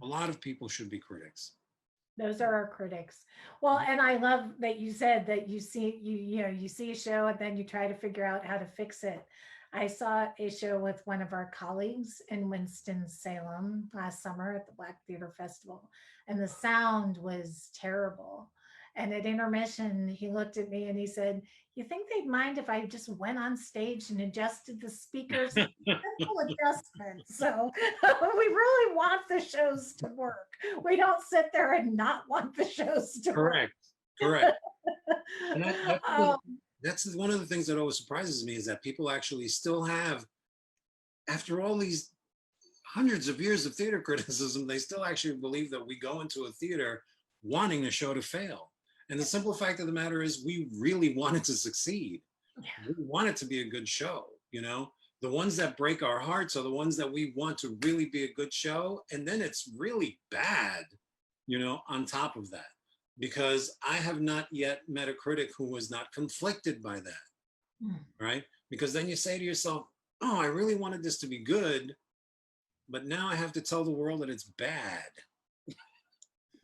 A lot of people should be critics.
Those are our critics. Well, and I love that you said that you see a show and then you try to figure out how to fix it. I saw a show with one of our colleagues in Winston-Salem last summer at the Black Theater Festival, and the sound was terrible. And at intermission, he looked at me and he said, "You think they'd mind if I just went on stage and adjusted the speakers?" Simple adjustments. So we really want the shows to work. We don't sit there and not want the shows to work.
Correct. Correct. And
um,
that's one of the things that always surprises me, is that people actually still have, after all these hundreds of years of theater criticism, they still actually believe that we go into a theater wanting a show to fail. And the simple fact of the matter is, we really want it to succeed.
yeah.
We want it to be a good show, you know? The ones that break our hearts are the ones that we want to really be a good show. And then it's really bad, you know, on top of that. Because I have not yet met a critic who was not conflicted by that, right? Because then you say to yourself, oh, I really wanted this to be good, but now I have to tell the world that it's bad.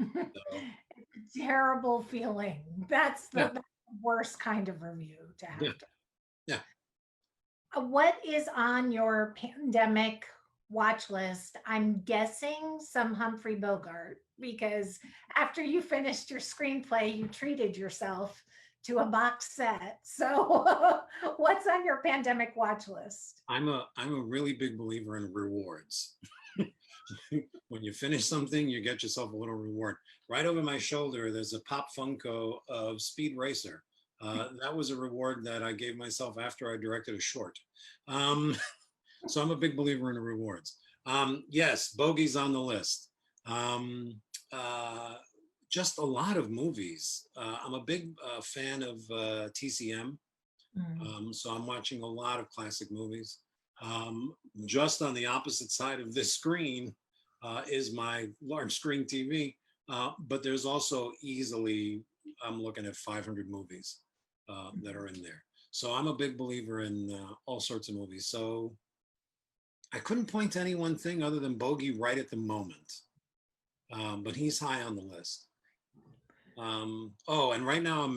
So,
Terrible feeling. That's
yeah,
the worst kind of review to
yeah,
have to.
yeah.
What is on your pandemic watch list? I'm guessing some Humphrey Bogart, because after you finished your screenplay, you treated yourself to a box set. So, what's on your pandemic watch list?
I'm a really big believer in rewards. When you finish something, you get yourself a little reward. Right over my shoulder, there's a Pop Funko of Speed Racer. That was a reward that I gave myself after I directed a short. Um, so I'm a big believer in the rewards. Yes, Bogey's on the list. Um, uh, just a lot of movies. I'm a big fan of TCM.
Mm.
So I'm watching a lot of classic movies. Um, just on the opposite side of this screen is my large screen TV, but there's also easily, I'm looking at 500 movies that are in there. So I'm a big believer in all sorts of movies. So I couldn't point to any one thing other than Bogey right at the moment, but he's high on the list. Oh, and right now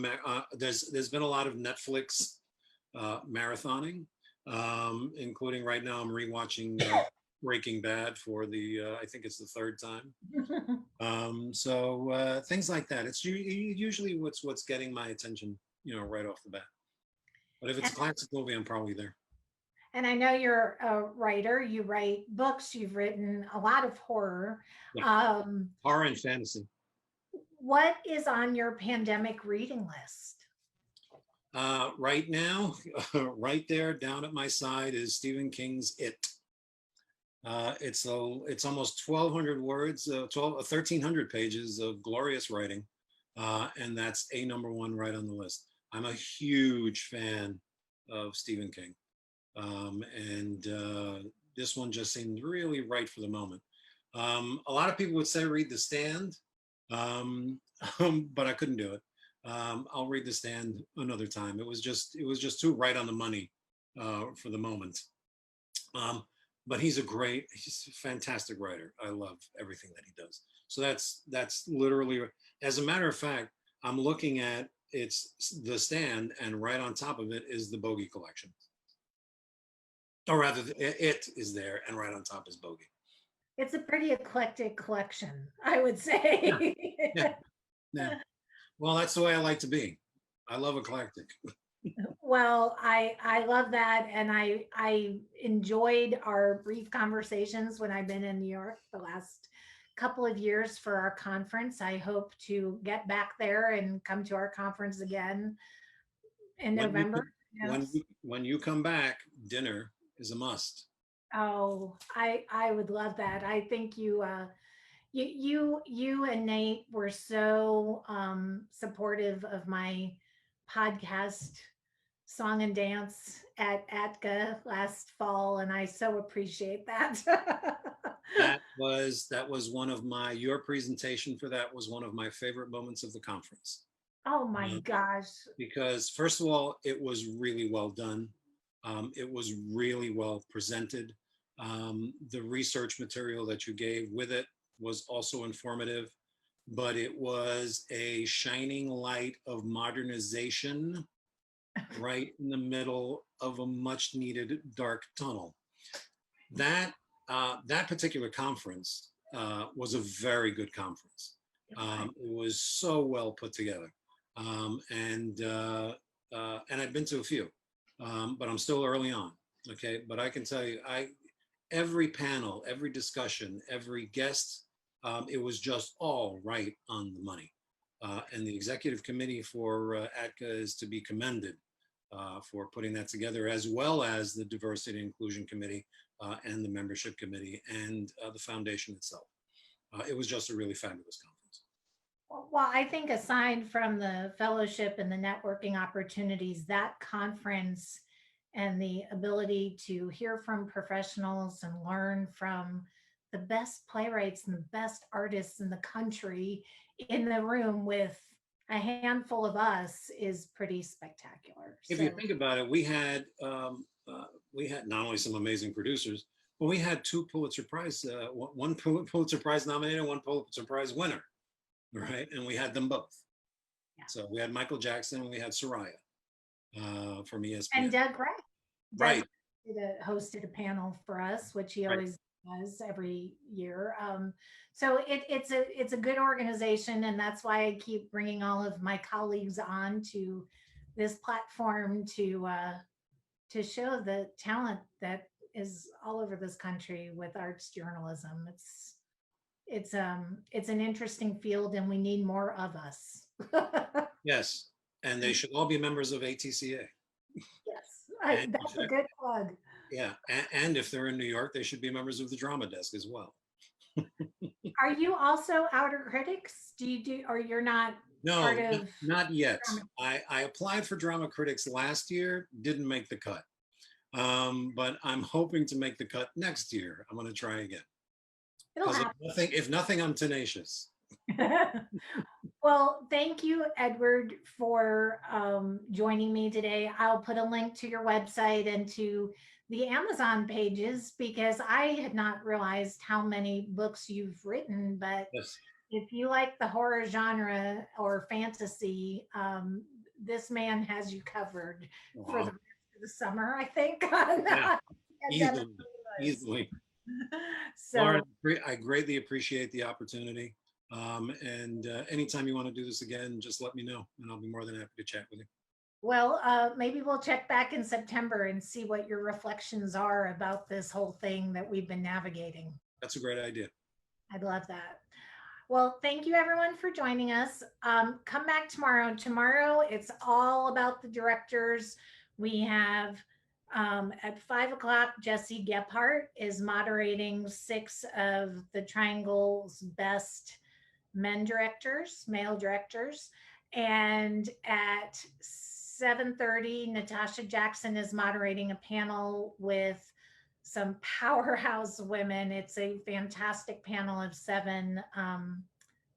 there's been a lot of Netflix marathoning, including right now I'm rewatching Breaking Bad for the I think it's the third time. So things like that. It's usually what's getting my attention, you know, right off the bat. But if it's a classic movie, I'm probably there.
And I know you're a writer. You write books. You've written a lot of horror.
Yeah,
Um,
horror and fantasy.
what is on your pandemic reading list?
Right now, right there down at my side is Stephen King's It. It's almost 1,200 words, 1,300 pages of glorious writing, and that's a number one right on the list. I'm a huge fan of Stephen King. And this one just seemed really right for the moment. A lot of people would say read The Stand, um, but I couldn't do it. I'll read The Stand another time. It was just too right on the money for the moment. Um, but he's a fantastic writer. I love everything that he does. So that's literally, as a matter of fact, I'm looking at it's The Stand, and right on top of it is the Bogey Collection, or rather, it is there, and right on top is Bogey.
It's a pretty eclectic collection, I would
Yeah,
say.
yeah, yeah. Well, that's the way I like to be. I love eclectic.
Well, I love that, and I enjoyed our brief conversations when I've been in New York the last couple of years for our conference. I hope to get back there and come to our conference again in
When you
November. Yes.
when you come back, dinner is a must.
Oh, I would love that. I think you and Nate were so supportive of my podcast song and dance at ATGA last fall, and I so appreciate that.
That was one of my your presentation for that was one of my favorite moments of the conference.
Oh my
Um,
gosh.
because first of all, it was really well done. It was really well presented. The research material that you gave with it was also informative, but it was a shining light of modernization right in the middle of a much needed dark tunnel. That particular conference was a very good conference. It was so well put together, and I've been to a few, but I'm still early on. Okay, but I can tell you, I every panel, every discussion, every guest, it was just all right on the money. And the executive committee for ATCA is to be commended for putting that together, as well as the diversity and inclusion committee and the membership committee and the foundation itself. It was just a really fabulous conference.
Well, I think aside from the fellowship and the networking opportunities, that conference and the ability to hear from professionals and learn from the best playwrights and the best artists in the country in the room with a handful of us is pretty spectacular.
If you
So,
think about it, we had not only some amazing producers, but we had two Pulitzer Prize, one Pulitzer Prize nominated, one Pulitzer Prize winner, right? And we had them both.
yeah.
So we had Michael Jackson and we had Soraya from
And
ESPN.
Doug Gray. Doug
Right,
hosted a panel for us, which he
right.
always does every year. So it's a good organization, and that's why I keep bringing all of my colleagues on to this platform to show the talent that is all over this country with arts journalism. It's an interesting field, and we need more of us.
Yes, and they should all be members of ATCA.
Yes,
And
that's a good plug.
yeah, and if they're in New York, they should be members of the Drama Desk as well.
Are you also outer critics? Do you do, or you're not part
No,
of
not yet.
drama?
I applied for Drama Critics last year, didn't make the cut. But I'm hoping to make the cut next year. I'm going to try again
It'll
because
happen.
if nothing, I'm tenacious.
Well, thank you, Edward, for joining me today. I'll put a link to your website and to the Amazon pages because I had not realized how many books you've written. But
Yes.
if you like the horror genre or fantasy, this man has you covered for the
Aw.
rest of the summer, I think. On
Yeah,
pandemic
easily,
blues.
easily.
So,
Lauren, I greatly appreciate the opportunity. And anytime you want to do this again, just let me know, and I'll be more than happy to chat with you.
well, maybe we'll check back in September and see what your reflections are about this whole thing that we've been navigating.
That's a great idea.
I'd love that. Well, thank you everyone for joining us. Come back tomorrow. Tomorrow, it's all about the directors. We have at 5 o'clock, Jesse Gephardt is moderating 6 of the Triangle's best men directors, male directors. And at 7:30, Natasha Jackson is moderating a panel with some powerhouse women. It's a fantastic panel of seven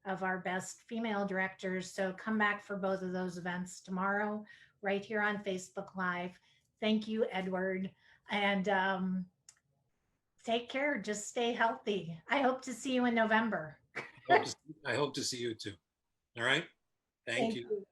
of our best female directors. So come back for both of those events tomorrow, right here on Facebook Live. Thank you, Edward. And take care. Just stay healthy. I hope to see you in November.
I hope to see you too. All right. Thank
Thank
you.
you.